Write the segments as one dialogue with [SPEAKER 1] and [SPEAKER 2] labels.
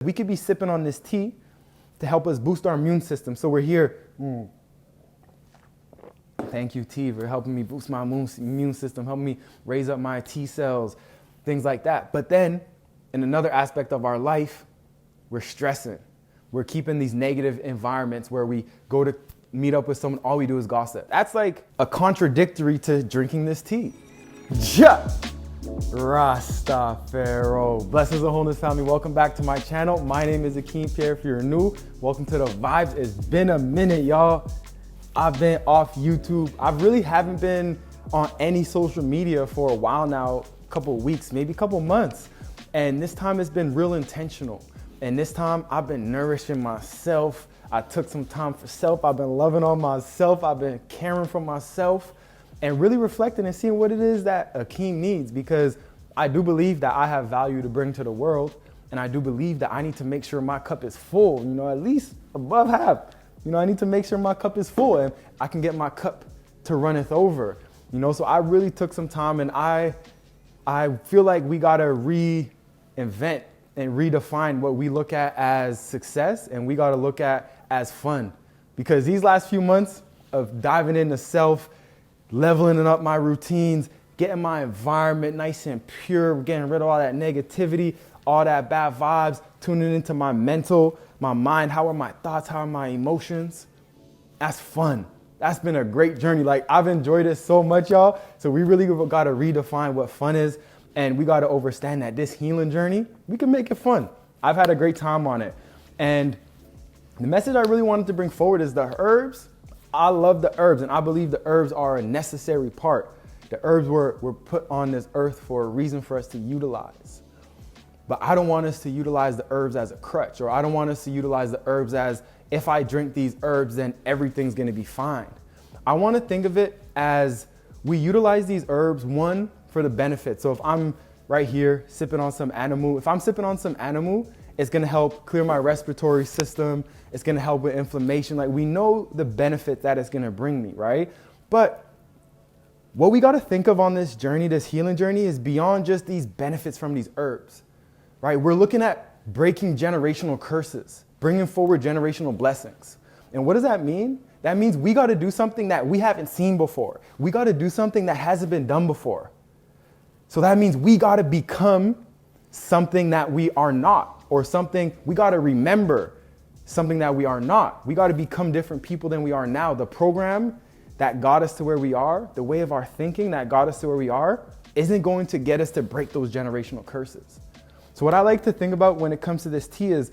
[SPEAKER 1] We could be sipping on this tea to help us boost our immune system. So we're here. Thank you, tea, for helping me boost my immune system, helping me raise up my T cells, things like that. But then in another aspect of our life, we're stressing. We're keeping these negative environments where we go to meet up with someone, all we do is gossip. That's like a contradictory to drinking this tea. Ja! Rastafaro. Blessings and wholeness, family. Welcome back to my channel. My name is Akeem, Pierre. If you're new, welcome to the vibes. It's been a minute, y'all. I've been off YouTube. I really haven't been on any social media for a while now, a couple of weeks, maybe a couple of months. And this time it's been real intentional. And this time I've been nourishing myself. I took some time for self. I've been loving on myself. I've been caring for myself and really reflecting and seeing what it is that Akeem needs, because I do believe that I have value to bring to the world. And I do believe that I need to make sure my cup is full, at least above half. I need to make sure my cup is full and I can get my cup to runneth over. So I really took some time, and I feel like we gotta reinvent and redefine what we look at as success, and we gotta look at as fun. Because these last few months of diving into self, leveling up my routines, getting my environment nice and pure, getting rid of all that negativity, all that bad vibes, tuning into my mental, my mind, how are my thoughts, how are my emotions? That's fun. That's been a great journey. Like, I've enjoyed it so much, y'all. So we really gotta redefine what fun is, and we gotta understand that this healing journey, we can make it fun. I've had a great time on it. And the message I really wanted to bring forward is the herbs. I love the herbs, and I believe the herbs are a necessary part. The herbs were put on this earth for a reason for us to utilize. But I don't want us to utilize the herbs as a crutch, or I don't want us to utilize the herbs as, if I drink these herbs, then everything's gonna be fine. I wanna think of it as we utilize these herbs, one, for the benefit. So if I'm right here sipping on some animal, it's gonna help clear my respiratory system. It's gonna help with inflammation. Like, we know the benefit that it's gonna bring me, right? But what we gotta think of on this journey, this healing journey, is beyond just these benefits from these herbs, right? We're looking at breaking generational curses, bringing forward generational blessings. And what does that mean? That means we gotta do something that we haven't seen before. We gotta do something that hasn't been done before. So that means we gotta become something that we are not, or something, we gotta remember something that we are not. We gotta become different people than we are now. The program that got us to where we are, the way of our thinking that got us to where we are, isn't going to get us to break those generational curses. So what I like to think about when it comes to this tea is,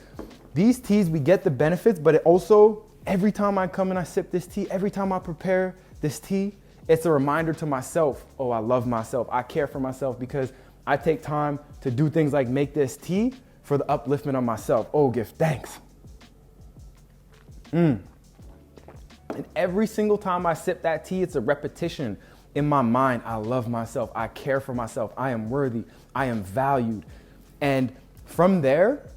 [SPEAKER 1] these teas, we get the benefits, but it also, every time I come and I sip this tea, every time I prepare this tea, it's a reminder to myself, oh, I love myself. I care for myself, because I take time to do things like make this tea for the upliftment of myself. Oh, give thanks. And every single time I sip that tea, it's a repetition in my mind. I love myself. I care for myself. I am worthy. I am valued. And from there,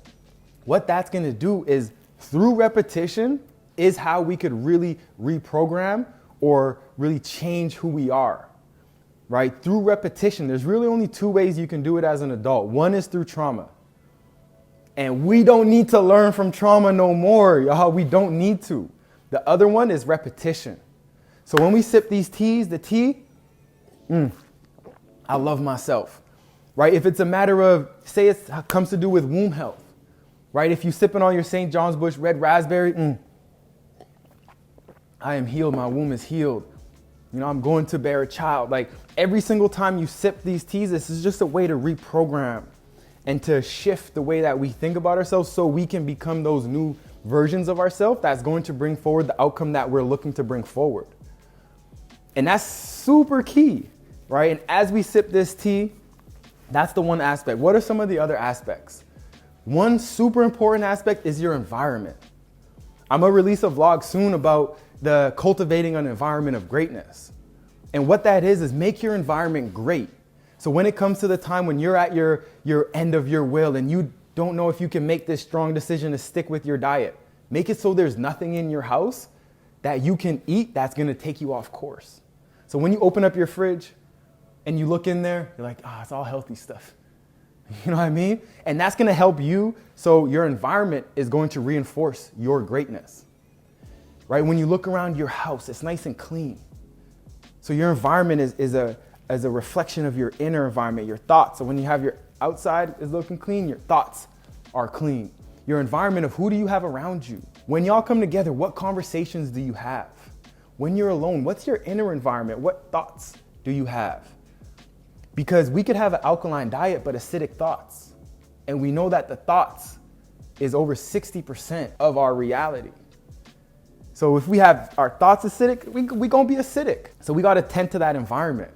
[SPEAKER 1] what that's gonna do is, through repetition, is how we could really reprogram or really change who we are, right? Through repetition. There's really only two ways you can do it as an adult. One is through trauma. And we don't need to learn from trauma no more, y'all. We don't need to. The other one is repetition. So when we sip these teas, the tea, I love myself, right? If it's a matter of, say it comes to do with womb health, right? If you're sipping on your St. John's Bush red raspberry, I am healed, my womb is healed. I'm going to bear a child. Like, every single time you sip these teas, this is just a way to reprogram and to shift the way that we think about ourselves, so we can become those new versions of ourselves that's going to bring forward the outcome that we're looking to bring forward. And that's super key, right? And as we sip this tea, that's the one aspect. What are some of the other aspects? One super important aspect is your environment. I'm gonna release a vlog soon about the cultivating an environment of greatness. And what that is make your environment great. So when it comes to the time when you're at your end of your will and you don't know if you can make this strong decision to stick with your diet, make it so there's nothing in your house that you can eat that's gonna take you off course. So when you open up your fridge and you look in there, you're like, it's all healthy stuff. You know what I mean? And that's gonna help you, so your environment is going to reinforce your greatness, right? When you look around your house, it's nice and clean. So your environment is a reflection of your inner environment, your thoughts. So when you have your outside is looking clean, your thoughts are clean. Your environment of who do you have around you? When y'all come together, what conversations do you have? When you're alone, what's your inner environment? What thoughts do you have? Because we could have an alkaline diet, but acidic thoughts. And we know that the thoughts is over 60% of our reality. So if we have our thoughts acidic, we gonna be acidic. So we gotta tend to that environment,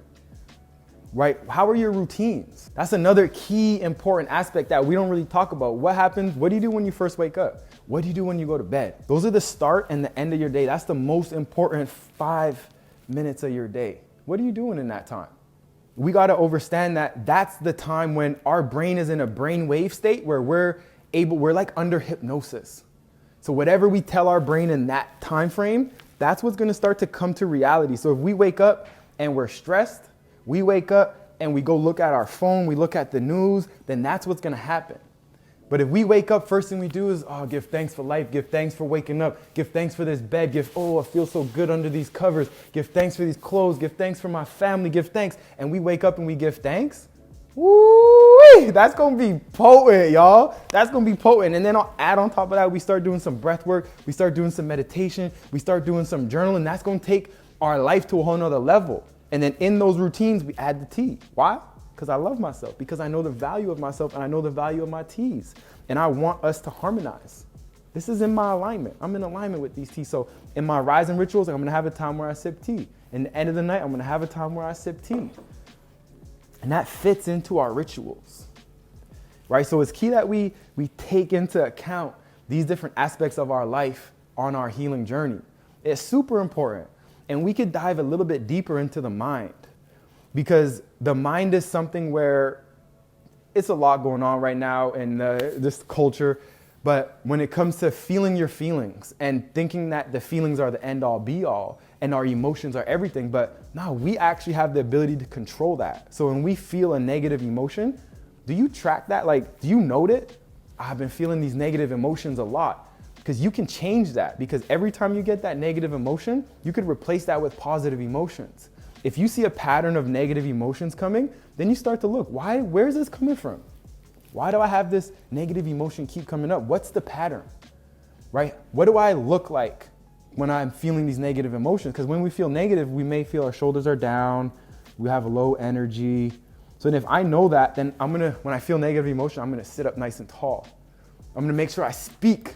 [SPEAKER 1] right? How are your routines? That's another key important aspect that we don't really talk about. What happens? What do you do when you first wake up? What do you do when you go to bed? Those are the start and the end of your day. That's the most important 5 minutes of your day. What are you doing in that time? We got to understand that that's the time when our brain is in a brainwave state where we're like under hypnosis. So whatever we tell our brain in that time frame, that's what's going to start to come to reality. So if we wake up and we're stressed, we wake up and we go look at our phone, we look at the news, then that's what's going to happen. But if we wake up, first thing we do is, give thanks for life, give thanks for waking up, give thanks for this bed, I feel so good under these covers, give thanks for these clothes, give thanks for my family, give thanks. And we wake up and we give thanks. Woo! That's going to be potent, y'all. That's going to be potent. And then I'll add on top of that, we start doing some breath work, we start doing some meditation, we start doing some journaling. That's going to take our life to a whole nother level. And then in those routines, we add the tea. Why? Because I love myself, because I know the value of myself and I know the value of my teas. And I want us to harmonize. This is in my alignment. I'm in alignment with these teas. So in my rising rituals, I'm gonna have a time where I sip tea. In the end of the night, I'm gonna have a time where I sip tea. And that fits into our rituals, right? So it's key that we take into account these different aspects of our life on our healing journey. It's super important. And we could dive a little bit deeper into the mind, because the mind is something where it's a lot going on right now in this culture. But when it comes to feeling your feelings and thinking that the feelings are the end all be all and our emotions are everything, but no, we actually have the ability to control that. So when we feel a negative emotion, do you track that? Like, do you note it? I've been feeling these negative emotions a lot. Because you can change that, because every time you get that negative emotion, you could replace that with positive emotions. If you see a pattern of negative emotions coming, then you start to look, where is this coming from? Why do I have this negative emotion keep coming up? What's the pattern, right? What do I look like when I'm feeling these negative emotions? Because when we feel negative, we may feel our shoulders are down, we have a low energy. So then if I know that, then when I feel negative emotion, I'm gonna sit up nice and tall. I'm gonna make sure I speak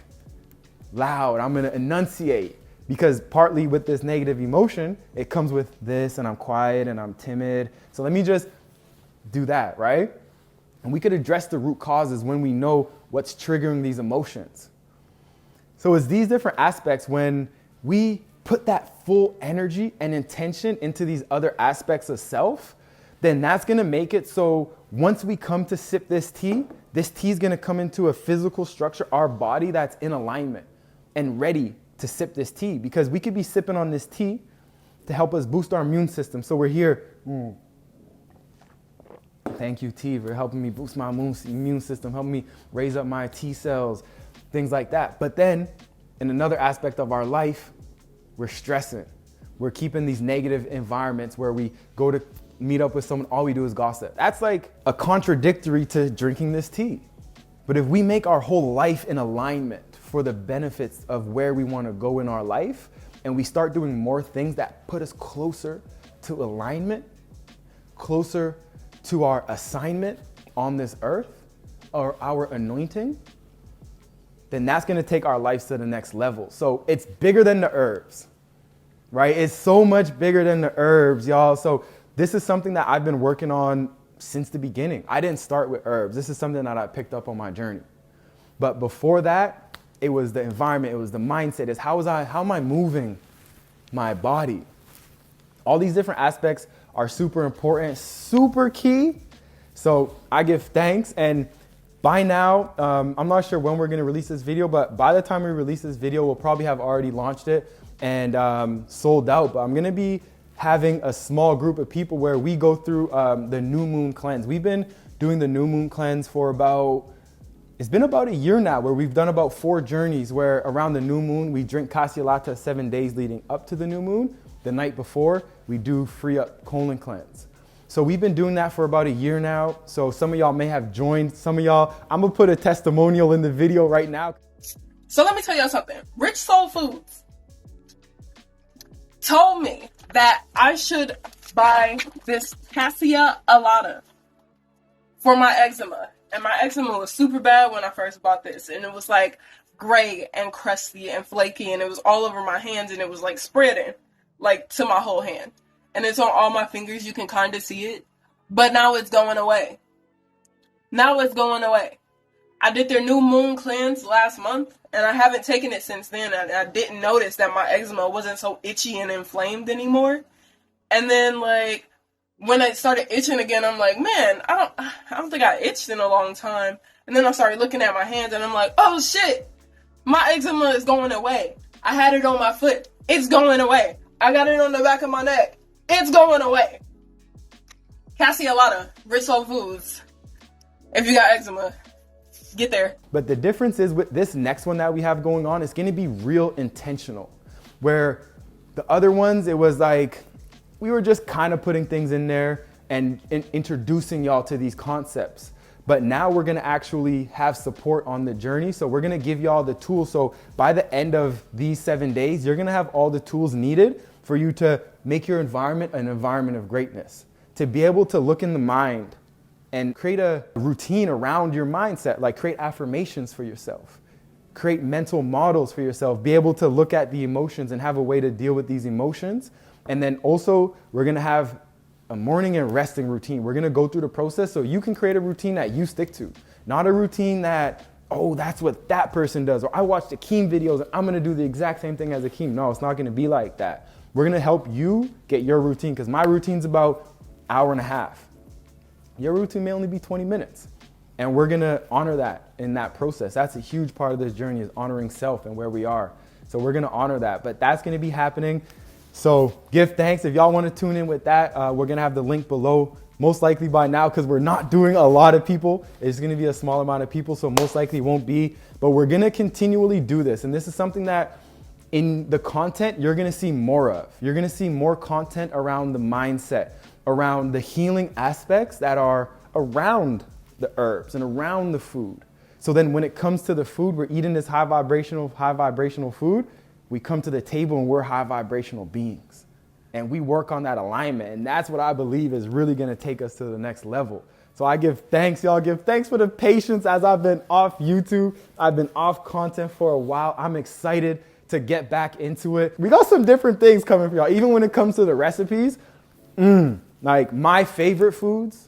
[SPEAKER 1] loud, I'm gonna enunciate, because partly with this negative emotion, it comes with this, and I'm quiet and I'm timid. So let me just do that, right? And we could address the root causes when we know what's triggering these emotions. So it's these different aspects when we put that full energy and intention into these other aspects of self, then that's gonna make it so once we come to sip this tea is gonna come into a physical structure, our body that's in alignment and ready to sip this tea, because we could be sipping on this tea to help us boost our immune system. So we're here, thank you, tea, for helping me boost my immune system, helping me raise up my T cells, things like that. But then in another aspect of our life, we're stressing. We're keeping these negative environments where we go to meet up with someone, all we do is gossip. That's like a contradictory to drinking this tea. But if we make our whole life in alignment for the benefits of where we want to go in our life, and we start doing more things that put us closer to alignment, closer to our assignment on this earth, or our anointing, then that's going to take our lives to the next level. So it's bigger than the herbs, right? It's so much bigger than the herbs, y'all. So this is something that I've been working on since the beginning. I didn't start with herbs. This is something that I picked up on my journey. But before that, it was the environment, it was the mindset, it's how am I moving my body? All these different aspects are super important, super key. So I give thanks, and by now, I'm not sure when we're gonna release this video, but by the time we release this video, we'll probably have already launched it and sold out. But I'm gonna be having a small group of people where we go through the new moon cleanse. We've been doing the new moon cleanse for it's been about a year now, where we've done about 4 journeys where around the new moon, we drink Kasya Latte 7 days leading up to the new moon. The night before, we do free up colon cleanse. So we've been doing that for about a year now. So some of y'all may have joined. Some of y'all, I'm gonna put a testimonial in the video right now.
[SPEAKER 2] So let me tell y'all something. Rich Soul Foods told me that I should buy this Kasya Latte for my eczema. And my eczema was super bad when I first bought this. And it was like gray and crusty and flaky. And it was all over my hands. And it was like spreading like to my whole hand. And it's on all my fingers. You can kind of see it. But now it's going away. Now it's going away. I did their new moon cleanse last month. And I haven't taken it since then. I didn't notice that my eczema wasn't so itchy and inflamed anymore. And then like, when I started itching again, I'm like, man, I don't think I itched in a long time. And then I started looking at my hands and I'm like, oh shit, my eczema is going away. I had it on my foot. It's going away. I got it on the back of my neck. It's going away. Kasya Latte, Rich Soul Foods. If you got eczema, get there.
[SPEAKER 1] But the difference is with this next one that we have going on, it's gonna be real intentional. Where the other ones, it was like, we were just kind of putting things in there and introducing y'all to these concepts. But now we're gonna actually have support on the journey. So we're gonna give y'all the tools. So by the end of these 7 days, you're gonna have all the tools needed for you to make your environment an environment of greatness. To be able to look in the mind and create a routine around your mindset, like create affirmations for yourself. Create mental models for yourself. Be able to look at the emotions and have a way to deal with these emotions. And then also, we're gonna have a morning and resting routine. We're gonna go through the process so you can create a routine that you stick to. Not a routine that, oh, that's what that person does. Or I watched Akeem videos and I'm gonna do the exact same thing as Akeem. No, it's not gonna be like that. We're gonna help you get your routine, because my routine's about an hour and a half. Your routine may only be 20 minutes. And we're gonna honor that in that process. That's a huge part of this journey, is honoring self and where we are. So we're gonna honor that, but that's gonna be happening. So give thanks. If y'all want to tune in with that, we're going to have the link below, most likely by now, because we're not doing a lot of people. It's going to be a small amount of people, so most likely won't be. But we're going to continually do this. And this is something that in the content, you're going to see more of. You're going to see more content around the mindset, around the healing aspects that are around the herbs and around the food. So then when it comes to the food, we're eating this high vibrational food. We come to the table and we're high vibrational beings, and we work on that alignment. And that's what I believe is really going to take us to the next level. So I give thanks, y'all. Give thanks for the patience as I've been off YouTube. I've been off content for a while. I'm excited to get back into it. We got some different things coming for y'all. Even when it comes to the recipes, like my favorite foods,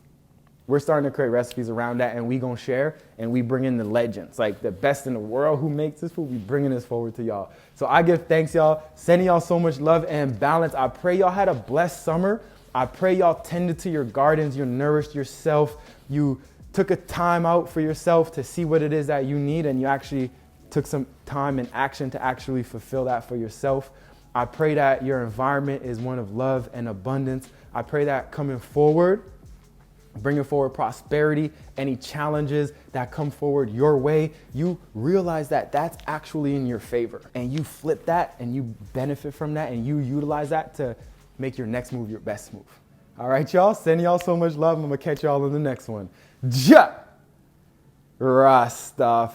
[SPEAKER 1] we're starting to create recipes around that, and we gonna share, and we bring in the legends, like the best in the world who makes this food. We bringing this forward to y'all. So I give thanks, y'all. Sending y'all so much love and balance. I pray y'all had a blessed summer. I pray y'all tended to your gardens, you nourished yourself, you took a time out for yourself to see what it is that you need, and you actually took some time and action to actually fulfill that for yourself. I pray that your environment is one of love and abundance. I pray that coming forward, bringing forward prosperity, any challenges that come forward your way, you realize that that's actually in your favor, and you flip that and you benefit from that, and you utilize that to make your next move your best move. All right, y'all, sending y'all so much love. I'm gonna catch y'all in the next one. Ja Rastafaro.